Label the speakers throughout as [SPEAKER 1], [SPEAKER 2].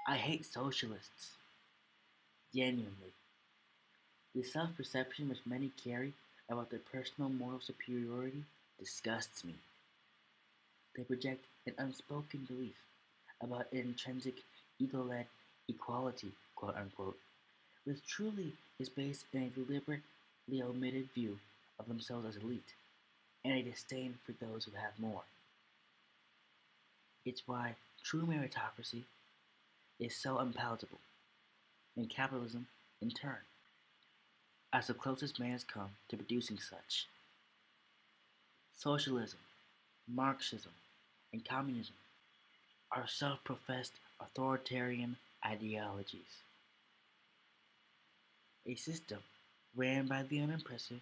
[SPEAKER 1] I hate socialists, genuinely. The self-perception which many carry about their personal moral superiority disgusts me. They project an unspoken belief about intrinsic ego-led equality, quote unquote, which truly is based in a deliberately omitted view of themselves as elite and a disdain for those who have more. It's why true meritocracy is so unpalatable, and capitalism, in turn, as the closest man has come to producing such. Socialism, Marxism, and communism are self-professed authoritarian ideologies. A system ran by the unimpressive,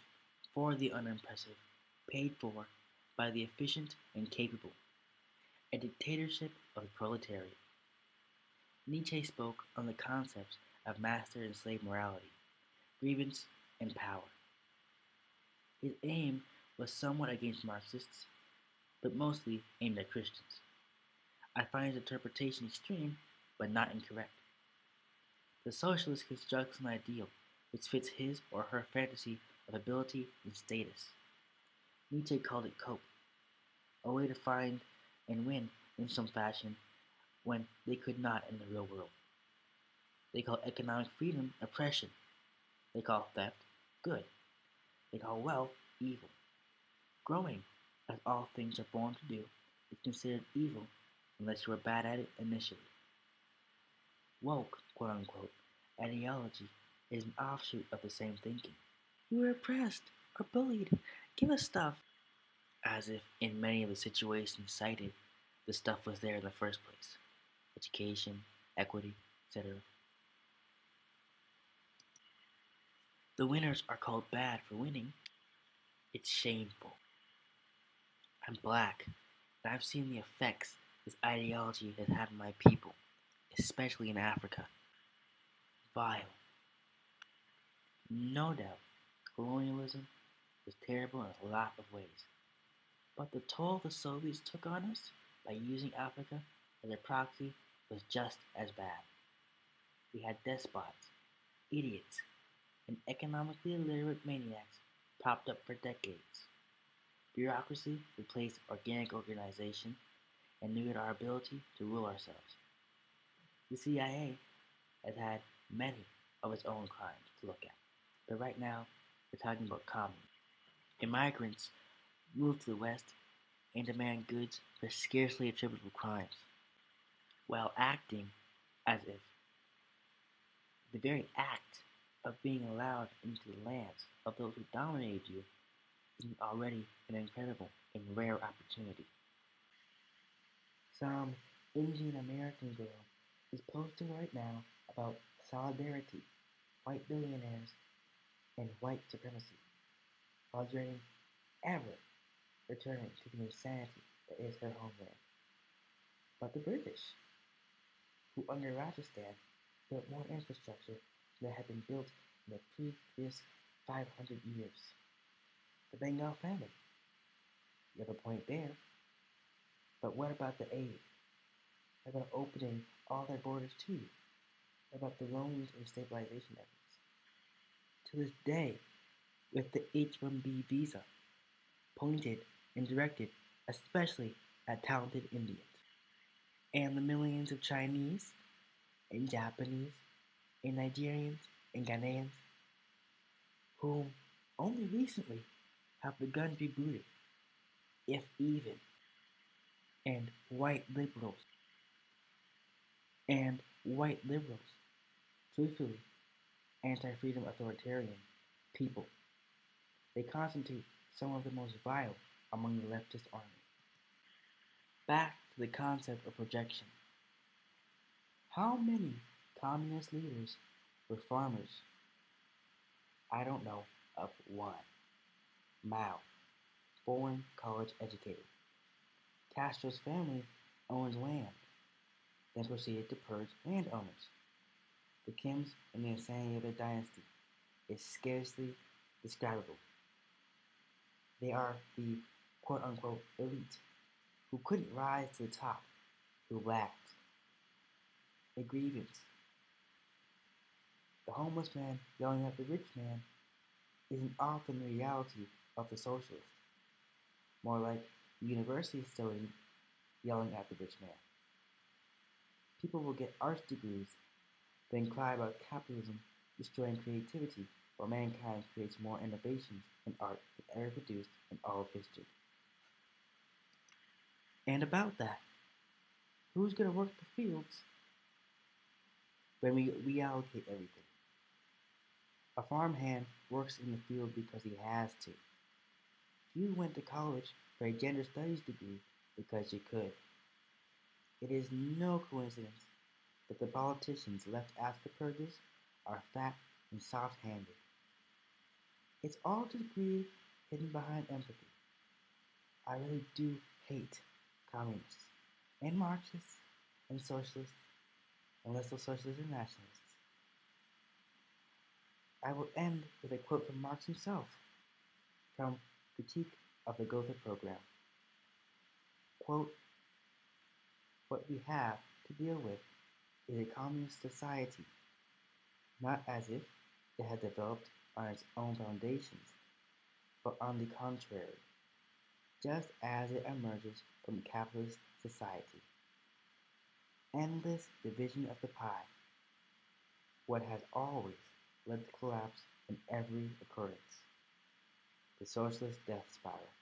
[SPEAKER 1] for the unimpressive, paid for by the efficient and capable. A dictatorship of the proletariat. Nietzsche spoke on the concepts of master and slave morality, grievance, and power. His aim was somewhat against Marxists, but mostly aimed at Christians. I find his interpretation extreme, but not incorrect. The socialist constructs an ideal which fits his or her fantasy of ability and status. Nietzsche called it cope, a way to find and win in some fashion when they could not in the real world. They call economic freedom oppression. They call theft good. They call wealth evil. Growing, as all things are born to do, is considered evil unless you are bad at it initially. Woke, quote unquote, ideology is an offshoot of the same thinking. We were oppressed or bullied. Give us stuff. As if in many of the situations cited, the stuff was there in the first place. Education, equity, etc. The winners are called bad for winning. It's shameful. I'm black, and I've seen the effects this ideology has had on my people, especially in Africa. Vile. No doubt, colonialism was terrible in a lot of ways. But the toll the Soviets took on us by using Africa as a proxy was just as bad. We had despots, idiots, and economically illiterate maniacs propped up for decades. Bureaucracy replaced organic organization and limited our ability to rule ourselves. The CIA has had many of its own crimes to look at, but right now we're talking about common. Immigrants move to the West and demand goods for scarcely attributable crimes, while acting as if the very act of being allowed into the lands of those who dominated you isn't already an incredible and rare opportunity. Some Indian American girl is posting right now about solidarity, white billionaires, and white supremacy, while dreading ever returning to the insanity that is her homeland. But the British, who under Rajasthan built more infrastructure than had been built in the previous 500 years. The Bengal famine, you have a point there. But what about the aid? What about opening all their borders to you? What about the loans and stabilization efforts? To this day, with the H-1B visa, pointed and directed especially at talented Indians, and the millions of Chinese and Japanese and Nigerians and Ghanaians whom only recently have begun to be booted, if even, and white liberals, truthfully, anti-freedom authoritarian people. They constitute some of the most vile among the leftist army. Back to the concept of projection. How many communist leaders were farmers? I don't know of one. Mao, foreign college educated. Castro's family owns land, then proceeded to purge landowners. The Kims and the insanity of their dynasty is scarcely describable. They are the quote-unquote elite who couldn't rise to the top, who lacked a grievance. The homeless man yelling at the rich man isn't often the reality of the socialist, more like the university student yelling at the rich man. People will get arts degrees, then cry about capitalism destroying creativity while mankind creates more innovations in art than ever produced in all of history. And about that, who's going to work the fields when we reallocate everything? A farmhand works in the field because he has to. You went to college for a gender studies degree because you could. It is no coincidence that the politicians left Asperger's are fat and soft-handed. It's all just greed hidden behind empathy. I really do hate communists and Marxists and socialists and lesser socialists and nationalists. I will end with a quote from Marx himself from Critique of the Gotha Program. Quote, what we have to deal with is a communist society, not as if it had developed on its own foundations, but on the contrary, just as it emerges from capitalist society. Endless division of the pie, what has always led to collapse in every occurrence, the socialist death spiral.